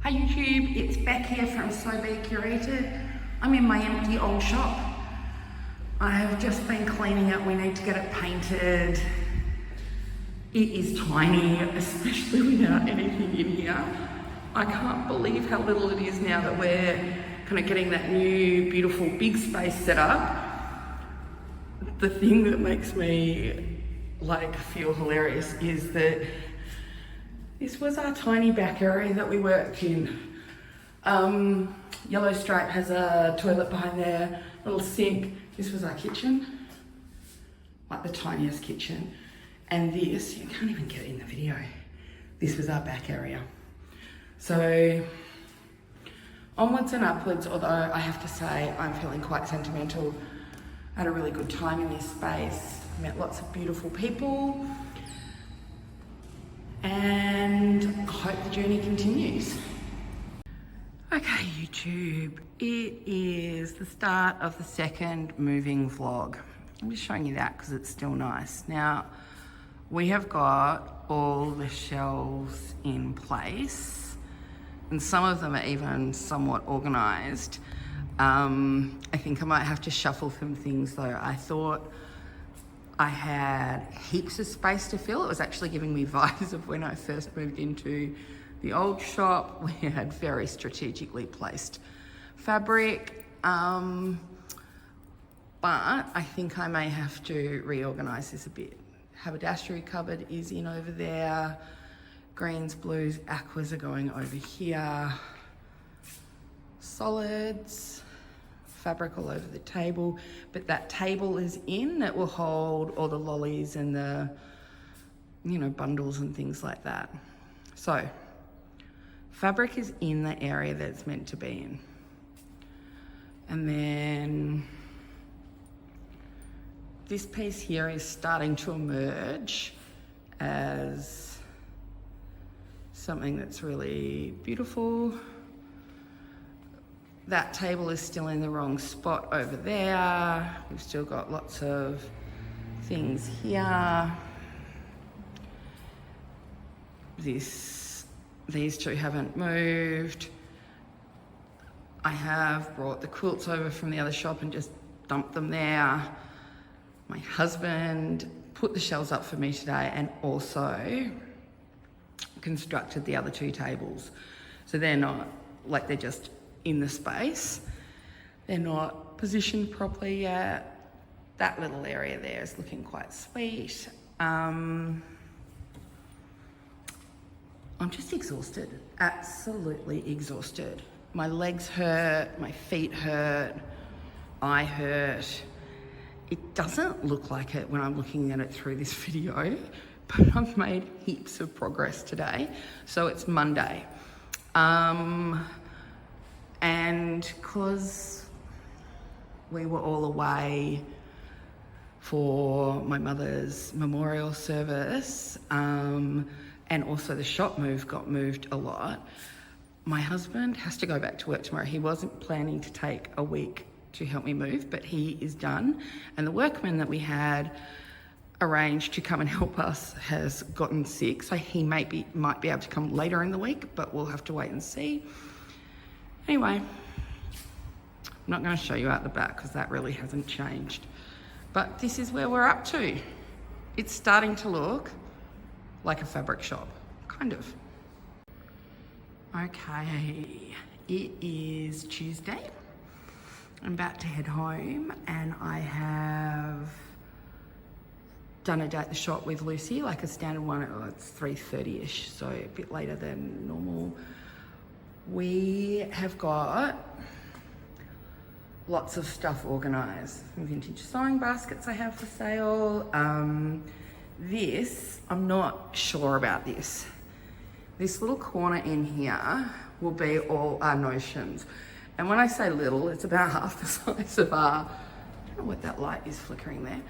Hi YouTube, it's Beck here from Sewbecurated. I'm in my empty old shop. I have just been cleaning it. We need to get it painted. It is tiny, especially without anything in here. I can't believe how little it is now that we're kind of getting that new beautiful big space set up. The thing that makes me feel hilarious is that this was our tiny back area that we worked in. Yellow Stripe has a toilet behind there, little sink. This was our kitchen, like the tiniest kitchen. And this, you can't even get it in the video. This was our back area. So onwards and upwards, although I have to say I'm feeling quite sentimental. I had a really good time in this space, met lots of beautiful people, and I hope the journey continues. Okay, YouTube, it is the start of the second moving vlog. I'm just showing you that because it's still nice. Now, we have got all the shelves in place, and some of them are even somewhat organised. I think I might have to shuffle some things though. I thought I had heaps of space to fill. It was actually giving me vibes of when I first moved into the old shop. We had very strategically placed fabric, but I think I may have to reorganise this a bit. Haberdashery cupboard is in over there. Greens, blues, aquas are going over here. Solids, fabric all over the table, but that table is in that will hold all the lollies and the, bundles and things like that. So, fabric is in the area that it's meant to be in. And then this piece here is starting to emerge as something that's really beautiful. That table is still in the wrong spot over there. We've still got lots of things here. These two haven't moved. I have brought the quilts over from the other shop and just dumped them there. My husband put the shelves up for me today and also constructed the other two tables. So they're not, they're just in the space. They're not positioned properly yet. That little area there is looking quite sweet. I'm just exhausted, absolutely exhausted. My legs hurt, my feet hurt, I hurt. It doesn't look like it when I'm looking at it through this video, but I've made heaps of progress today. So it's Monday. And because we were all away for my mother's memorial service, and also the shop got moved a lot, my husband has to go back to work tomorrow. He wasn't planning to take a week to help me move, but he is done. And the workman that we had arranged to come and help us has gotten sick, so he might be able to come later in the week, but we'll have to wait and see. Anyway, I'm not going to show you out the back because that really hasn't changed. But this is where we're up to. It's starting to look like a fabric shop, kind of. Okay, it is Tuesday. I'm about to head home and I have done a day at the shop with Lucy, like a standard one. It's 3:30ish, so a bit later than normal. We have got lots of stuff organised. Some vintage sewing baskets I have for sale. This, I'm not sure about this. This little corner in here will be all our notions. And when I say little, it's about half the size of our, I don't know what that light is flickering there,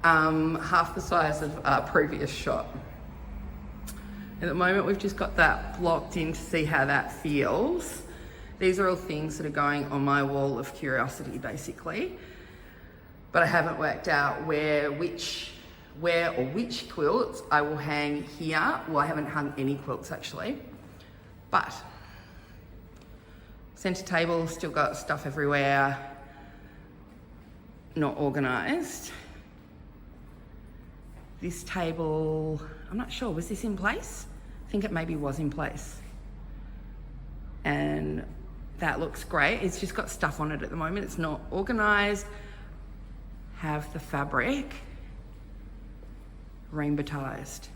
half the size of our previous shop. At the moment, we've just got that blocked in to see how that feels. These are all things that are going on my wall of curiosity, basically. But I haven't worked out which quilts I will hang here. Well, I haven't hung any quilts, actually. But Centre table, still got stuff everywhere, not organised. This table, I'm not sure, was this in place? I think it maybe was in place. And that looks great. It's just got stuff on it at the moment. It's not organised. Have the fabric rainbowized.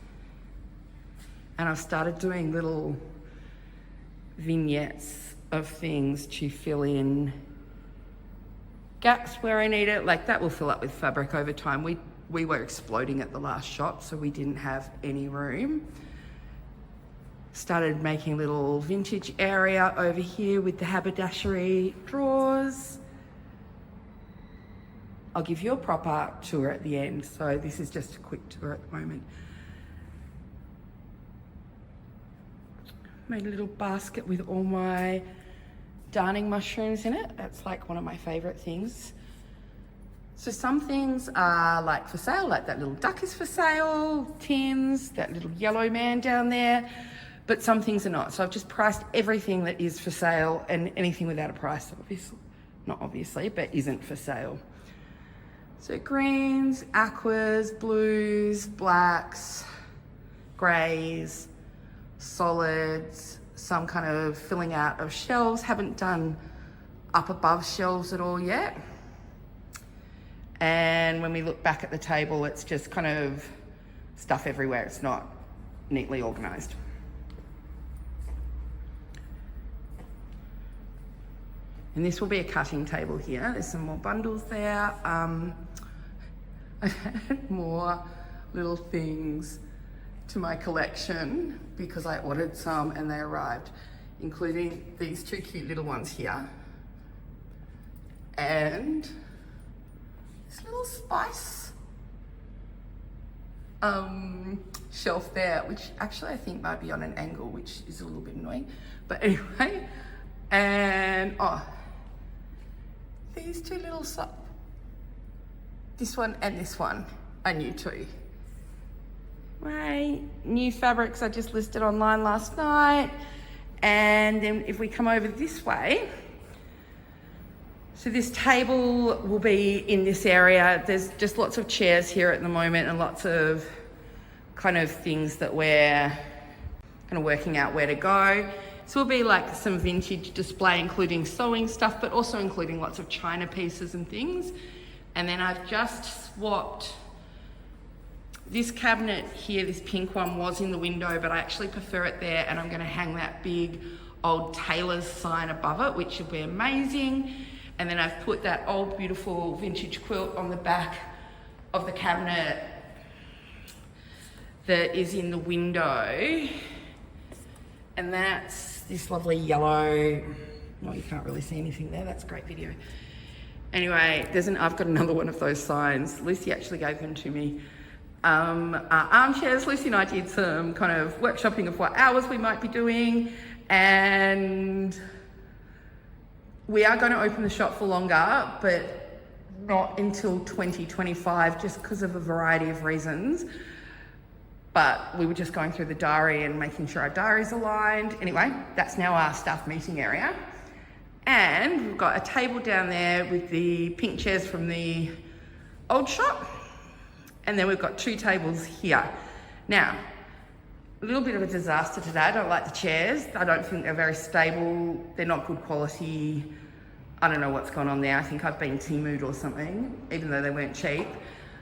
And I've started doing little vignettes of things to fill in gaps where I need it. Like that will fill up with fabric over time. We were exploding at the last shop, so we didn't have any room. Started making little vintage area over here with the haberdashery drawers. I'll give you a proper tour at the end, so this is just a quick tour at the moment. Made a little basket with all my darning mushrooms in it. That's like one of my favorite things. So some things are like for sale, like that little duck is for sale, tins, that little yellow man down there, but some things are not. So I've just priced everything that is for sale and anything without a price, obviously, not obviously, but isn't for sale. So greens, aquas, blues, blacks, greys, solids, some kind of filling out of shelves. Haven't done up above shelves at all yet. And when we look back at the table, it's just kind of stuff everywhere. It's not neatly organised. And this will be a cutting table here. There's some more bundles there. I've had more little things to my collection because I ordered some and they arrived, including these two cute little ones here. And this little spice shelf there, which actually I think might be on an angle, which is a little bit annoying. But anyway, and these two little this one and this one are new too. My new fabrics I just listed online last night. And then if we come over this way, so this table will be in this area. There's just lots of chairs here at the moment and lots of kind of things that we're kind of working out where to go. So it'll be like some vintage display, including sewing stuff, but also including lots of china pieces and things. And then I've just swapped this cabinet here. This pink one was in the window, but I actually prefer it there, and I'm going to hang that big old Taylor's sign above it, which will be amazing. And then I've put that old beautiful vintage quilt on the back of the cabinet that is in the window. And that's this lovely yellow, well, you can't really see anything there, that's a great video. Anyway, I've got another one of those signs. Lucy actually gave them to me. Armchairs. Lucy and I did some kind of workshopping of what hours we might be doing, and we are going to open the shop for longer, but not until 2025, just because of a variety of reasons. But we were just going through the diary and making sure our diary's aligned. Anyway, that's now our staff meeting area. And we've got a table down there with the pink chairs from the old shop. And then we've got two tables here. Now, a little bit of a disaster today. I don't like the chairs. I don't think they're very stable. They're not good quality. I don't know what's gone on there. I think I've been Teamu'd or something, even though they weren't cheap.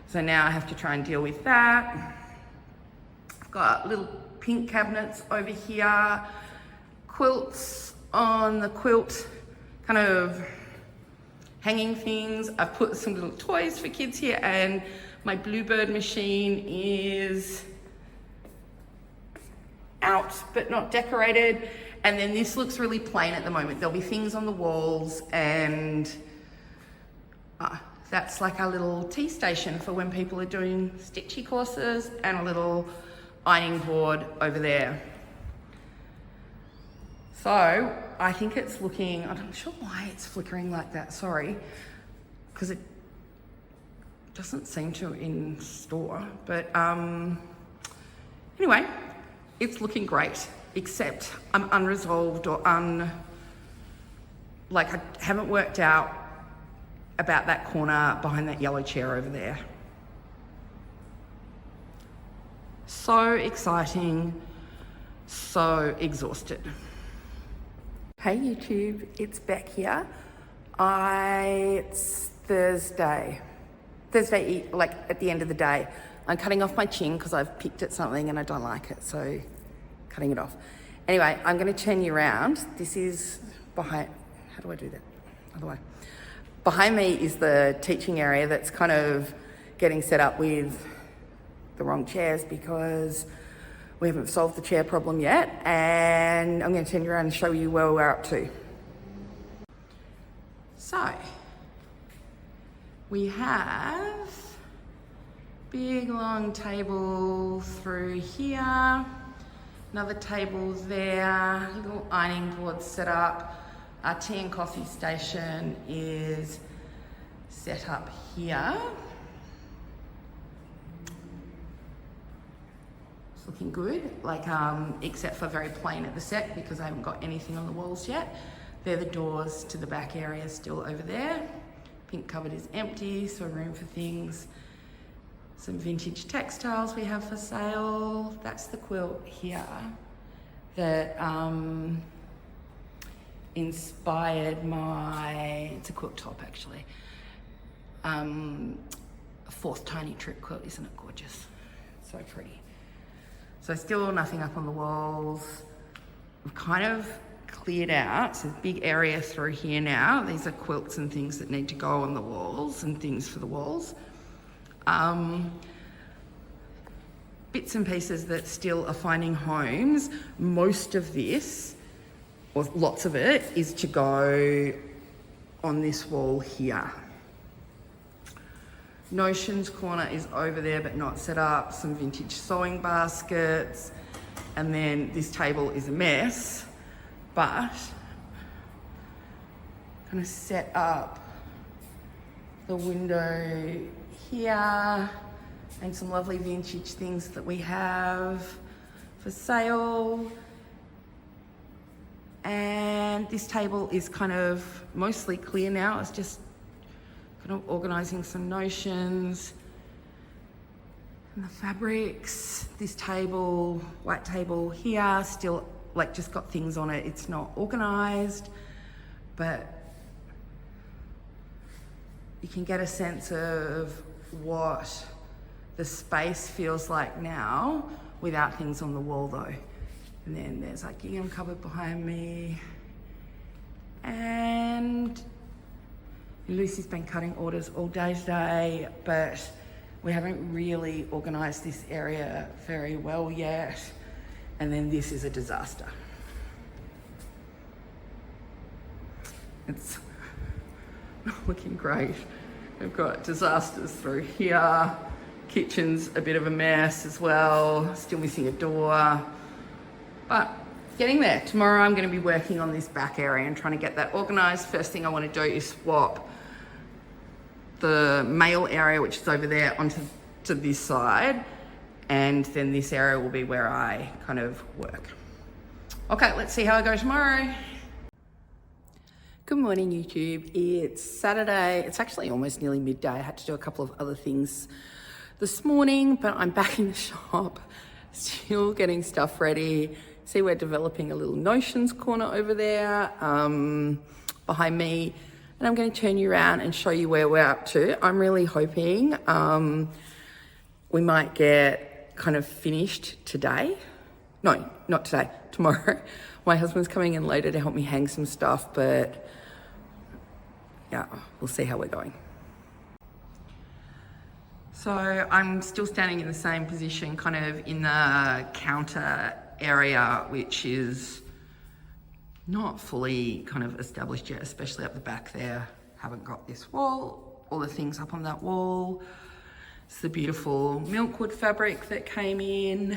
So now I have to try and deal with that. I've got little pink cabinets over here, quilts on the quilt, kind of hanging things. I've put some little toys for kids here, and my bluebird machine is out but not decorated. And then this looks really plain at the moment. There'll be things on the walls, and that's like our little tea station for when people are doing stitchy courses, and a little ironing board over there. So I think it's looking, I'm not sure why it's flickering like that, sorry, because it doesn't seem to in store, but anyway, it's looking great, except I'm unresolved or like I haven't worked out about that corner behind that yellow chair over there. So exciting, so exhausted. Hey YouTube, it's Beck here. It's Thursday, like at the end of the day. I'm cutting off my chin because I've picked at something and I don't like it, so cutting it off. Anyway, I'm going to turn you around. This is behind, how do I do that? Other way. Behind me is the teaching area that's kind of getting set up with the wrong chairs because we haven't solved the chair problem yet, and I'm going to turn you around and show you where we're up to. So, we have big long table through here, another table there, little ironing board set up. Our tea and coffee station is set up here. It's looking good, like except for very plain at the set because I haven't got anything on the walls yet. They're the doors to the back area still over there. Pink cupboard is empty, so room for things. Some vintage textiles we have for sale. That's the quilt here that inspired my, it's a quilt top actually, fourth tiny trip quilt. Isn't it gorgeous? So pretty. So still nothing up on the walls. We've kind of cleared out, so there's a big area through here now. These are quilts and things that need to go on the walls and things for the walls. Bits and pieces that still are finding homes. Most of this, or lots of it, is to go on this wall here. Notions corner is over there but not set up. Some vintage sewing baskets, and then this table is a mess, but kind of set up the window here and some lovely vintage things that we have for sale. And this table is kind of mostly clear now. It's just kind of organising some notions and the fabrics. This table, white table here, still like just got things on it. It's not organised, but you can get a sense of what the space feels like now without things on the wall though. And then there's like a gingham cupboard behind me. And Lucy's been cutting orders all day today, but we haven't really organised this area very well yet. And then this is a disaster. It's not looking great. We've got disasters through here. Kitchen's a bit of a mess as well. Still missing a door. But getting there. Tomorrow I'm going to be working on this back area and trying to get that organised. First thing I want to do is swap the mail area, which is over there, onto this side. And then this area will be where I kind of work. Okay, let's see how I go tomorrow. Good morning, YouTube. It's Saturday. It's actually almost nearly midday. I had to do a couple of other things this morning, but I'm back in the shop, still getting stuff ready. See, we're developing a little notions corner over there behind me, and I'm going to turn you around and show you where we're up to. I'm really hoping we might get kind of finished today. No, not today, tomorrow. My husband's coming in later to help me hang some stuff, but yeah, we'll see how we're going. So I'm still standing in the same position, kind of in the counter area, which is not fully kind of established yet, especially up the back there. Haven't got this wall, all the things up on that wall. It's the beautiful Milkwood fabric that came in.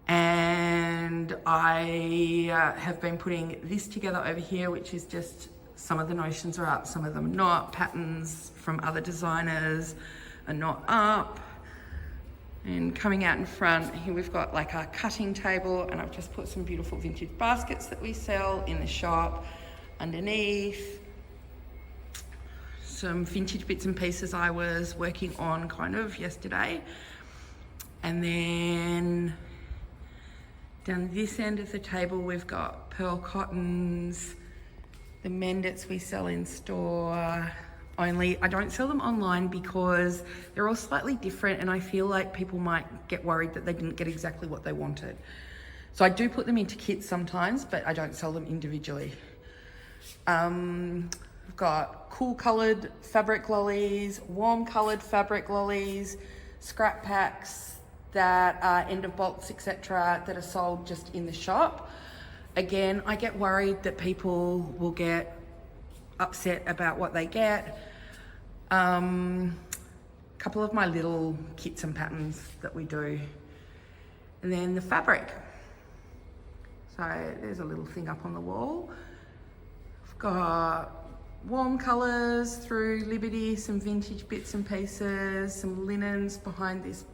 And I have been putting this together over here, which is just, some of the notions are up, some of them are not. Patterns from other designers are not up. And coming out in front, here we've got like our cutting table, and I've just put some beautiful vintage baskets that we sell in the shop. underneath. Some vintage bits and pieces I was working on kind of yesterday. And then down this end of the table, we've got pearl cottons, the mendits we sell in store. Only I don't sell them online because they're all slightly different and I feel like people might get worried that they didn't get exactly what they wanted. So I do put them into kits sometimes, but I don't sell them individually. We've got cool coloured fabric lollies, warm coloured fabric lollies, scrap packs that are end of bolts, etc., that are sold just in the shop. Again, I get worried that people will get upset about what they get. Couple of my little kits and patterns that we do. And then the fabric. So there's a little thing up on the wall. I've got warm colours through Liberty, some vintage bits and pieces, some linens behind this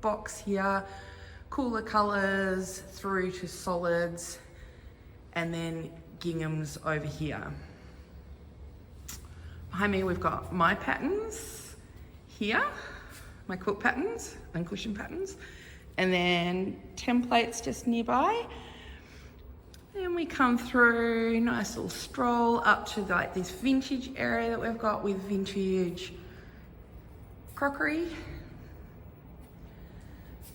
box here, cooler colours through to solids, and then ginghams over here. Behind me we've got my patterns here, my quilt patterns and cushion patterns, and then templates just nearby. Then we come through, nice little stroll up to like this vintage area that we've got with vintage crockery.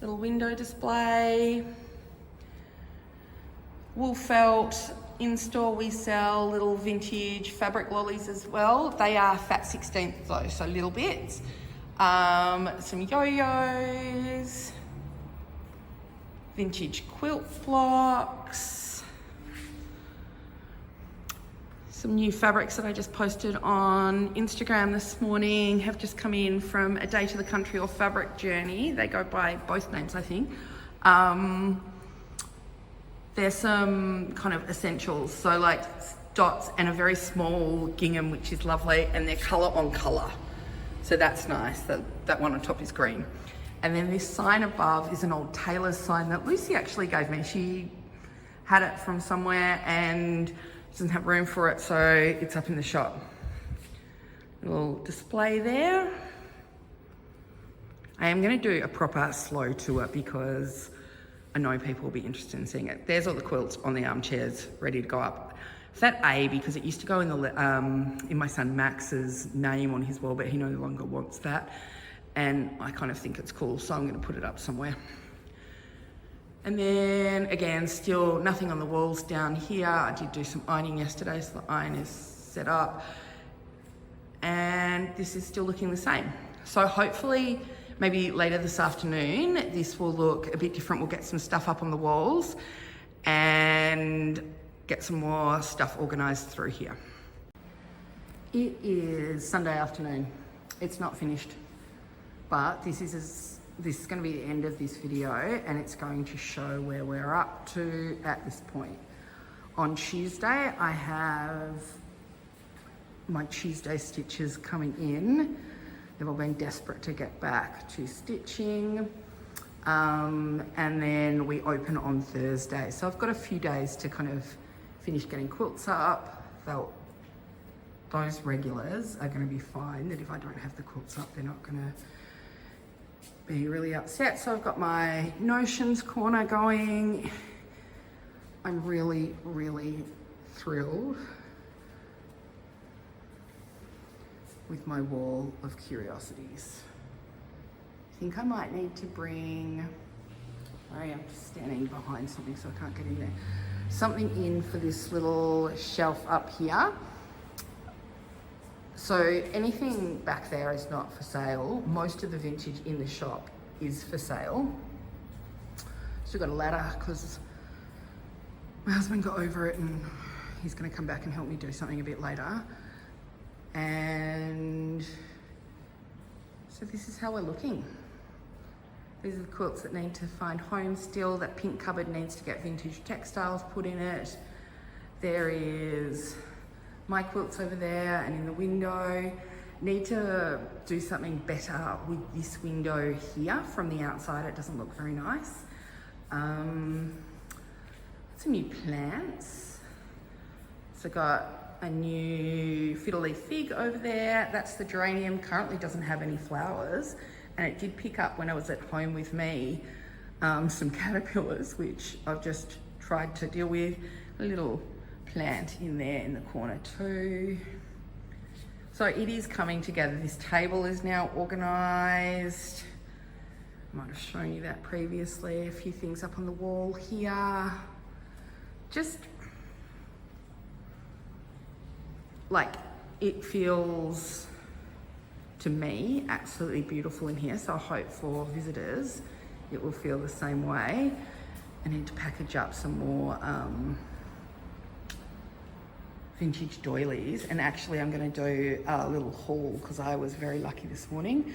Little window display. Wool felt. In store we sell little vintage fabric lollies as well. They are fat 16th though, so little bits. Some yo-yos. Vintage quilt blocks. Some new fabrics that I just posted on Instagram this morning have just come in from A Day to the Country or Fabric Journey. They go by both names, I think. There's some kind of essentials, so like dots and a very small gingham, which is lovely, and they're colour on colour. So that's nice, that one on top is green. And then this sign above is an old tailor's sign that Lucy actually gave me. She had it from somewhere and doesn't have room for it, so it's up in the shop. Little display there. I am going to do a proper slow tour because I know people will be interested in seeing it. There's all the quilts on the armchairs ready to go up. It's that A because it used to go in my son Max's name on his wall, but he no longer wants that. And I kind of think it's cool, so I'm going to put it up somewhere. And then again, still nothing on the walls down here. I did do some ironing yesterday, so the iron is set up. And this is still looking the same. So hopefully, maybe later this afternoon, this will look a bit different. We'll get some stuff up on the walls and get some more stuff organised through here. It is Sunday afternoon. It's not finished, but this is going to be the end of this video and it's going to show where we're up to at this point. On Tuesday, I have my Tuesday stitches coming in. They've all been desperate to get back to stitching. And then we open on Thursday. So I've got a few days to kind of finish getting quilts up. Those regulars are going to be fine, that if I don't have the quilts up, they're not going to be really upset. So I've got my notions corner going. I'm really, really thrilled with my wall of curiosities. I think I might need to bring, sorry, I'm just standing behind something so I can't get in there. Something in for this little shelf up here. So anything back there is not for sale. Most of the vintage in the shop is for sale. Still got a ladder because my husband got over it and he's going to come back and help me do something a bit later. And so this is how we're looking. These are the quilts that need to find home still. That pink cupboard needs to get vintage textiles put in it. There is my quilts over there and in the window. Need to do something better with this window here from the outside. It doesn't look very nice. Some new plants. So got a new fiddle leaf fig over there. That's the geranium, currently doesn't have any flowers. And it did pick up when I was at home with me, some caterpillars, which I've just tried to deal with. A little plant in there in the corner too. So it is coming together. This table is now organized. I might have shown you that previously. A few things up on the wall here. Just like, it feels, to me, absolutely beautiful in here. So I hope for visitors it will feel the same way. I need to package up some more vintage doilies, and actually I'm going to do a little haul because I was very lucky this morning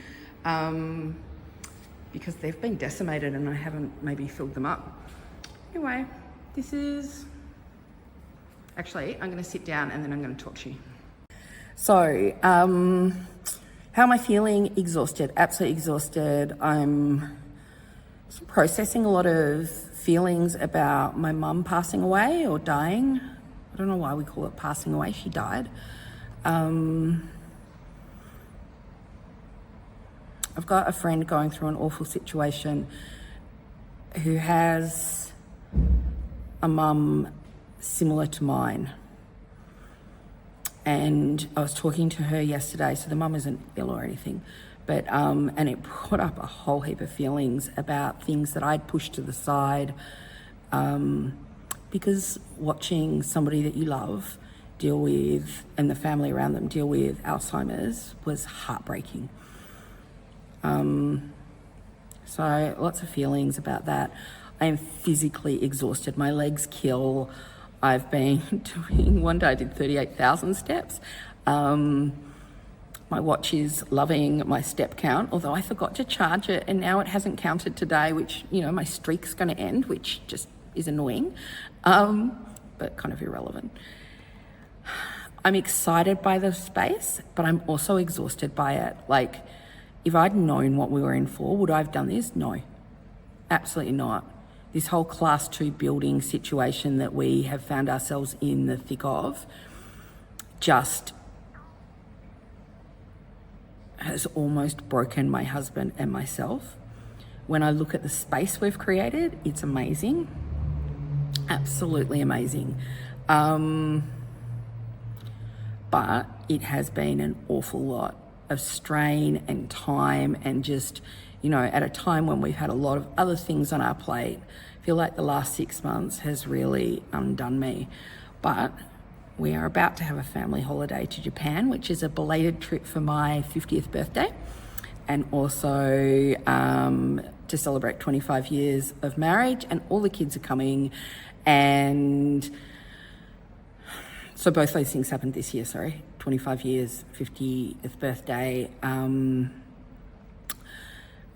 because they've been decimated and I haven't maybe filled them up. Anyway, this is, actually I'm going to sit down and then I'm going to talk to you. So how am I feeling? Exhausted, absolutely exhausted. I'm processing a lot of feelings about my mum passing away or dying. I don't know why we call it passing away. She died. I've got a friend going through an awful situation who has a mum similar to mine. And I was talking to her yesterday, so the mum isn't ill or anything, but and it brought up a whole heap of feelings about things that I'd pushed to the side, because watching somebody that you love deal with, and the family around them deal with Alzheimer's, was heartbreaking. So lots of feelings about that. I am physically exhausted. My legs kill. I've been doing, one day I did 38,000 steps. My watch is loving my step count, although I forgot to charge it and now it hasn't counted today, which, you know, my streak's going to end, which just is annoying, but kind of irrelevant. I'm excited by the space, but I'm also exhausted by it. Like, if I'd known what we were in for, would I have done this? No, absolutely not. This whole class 2 building situation that we have found ourselves in the thick of just has almost broken my husband and myself. When I look at the space we've created, it's amazing. Absolutely amazing. But it has been an awful lot of strain and time, and just, you know, at a time when we've had a lot of other things on our plate. I feel like the last 6 months has really undone me. But we are about to have a family holiday to Japan, which is a belated trip for my 50th birthday, and also to celebrate 25 years of marriage, and all the kids are coming. And so both those things happened this year, 25 years, 50th birthday.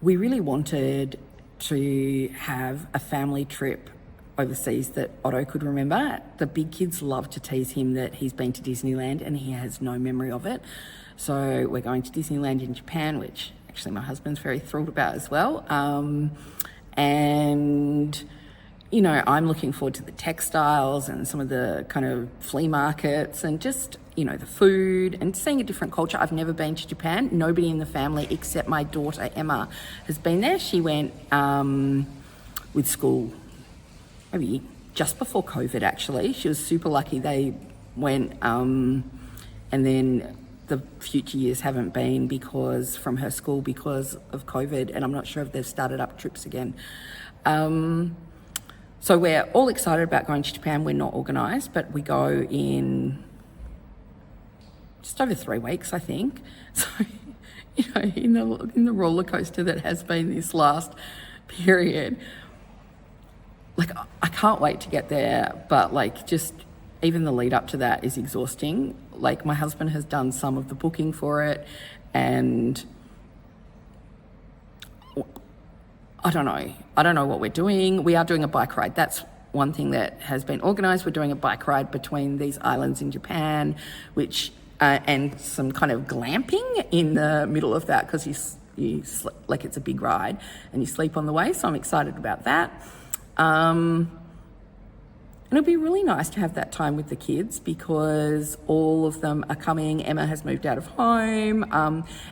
We really wanted to have a family trip overseas that Otto could remember. The big kids love to tease him that he's been to Disneyland and he has no memory of it. So we're going to Disneyland in Japan, which actually my husband's very thrilled about as well. And, you know, I'm looking forward to the textiles and some of the kind of flea markets and just, you know, the food and seeing a different culture. I've never been to Japan. Nobody in the family except my daughter Emma has been there. She went with school maybe just before COVID, actually. She was super lucky. They went, and then the future years haven't been because from her school because of COVID, and I'm not sure if they've started up trips again. So we're all excited about going to Japan. We're not organised, but we go in just over 3 weeks, I think. So, you know, in the roller coaster that has been this last period, like, I can't wait to get there, but like, just even the lead up to that is exhausting. Like, my husband has done some of the booking for it, and I don't know what we're doing. We are doing a bike ride. That's one thing that has been organised. We're doing a bike ride between these islands in Japan, which and some kind of glamping in the middle of that, because like, it's a big ride and you sleep on the way. So I'm excited about that. And And it'll be really nice to have that time with the kids because all of them are coming. Emma has moved out of home.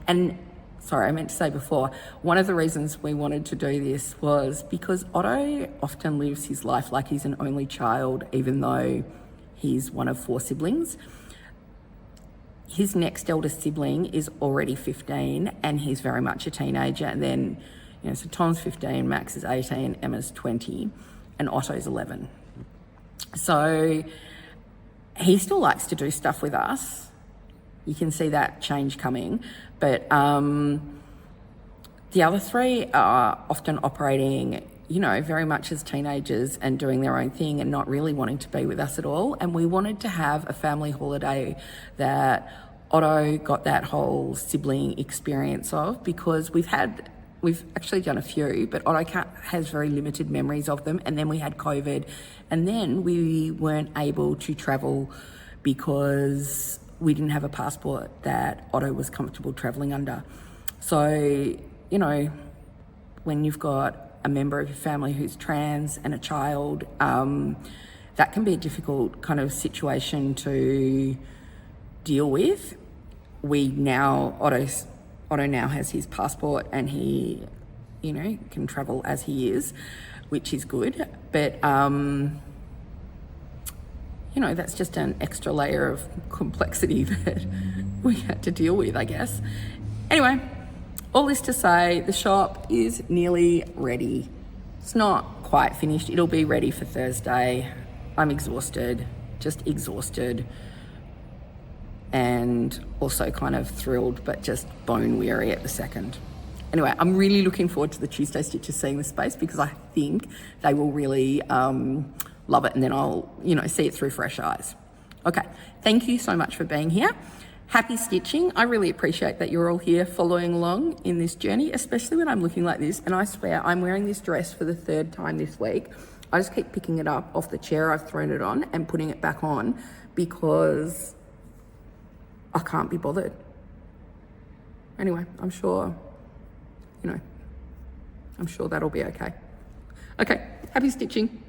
And sorry, I meant to say before, one of the reasons we wanted to do this was because Otto often lives his life like he's an only child, even though he's one of 4 siblings. His next eldest sibling is already 15 and he's very much a teenager. And then, so Tom's 15, Max is 18, Emma's 20, and Otto's 11. So he still likes to do stuff with us. You can see that change coming. But the other 3 are often operating, very much as teenagers and doing their own thing and not really wanting to be with us at all. And we wanted to have a family holiday that Otto got that whole sibling experience of, because we've actually done a few, but Otto has very limited memories of them. And then we had COVID, and then we weren't able to travel because we didn't have a passport that Otto was comfortable travelling under. So, when you've got a member of your family who's trans and a child, that can be a difficult kind of situation to deal with. Otto now has his passport and he, can travel as he is, which is good. But, that's just an extra layer of complexity that we had to deal with, I guess. Anyway, all this to say, the shop is nearly ready. It's not quite finished. It'll be ready for Thursday. I'm exhausted, just exhausted. And also kind of thrilled, but just bone weary at the second. Anyway, I'm really looking forward to the Tuesday Stitches seeing the space because I think they will really love it, and then I'll, see it through fresh eyes. Okay, thank you so much for being here. Happy stitching. I really appreciate that you're all here following along in this journey, especially when I'm looking like this. And I swear I'm wearing this dress for the 3rd time this week. I just keep picking it up off the chair I've thrown it on and putting it back on because I can't be bothered. Anyway, I'm sure that'll be okay. Okay, happy stitching.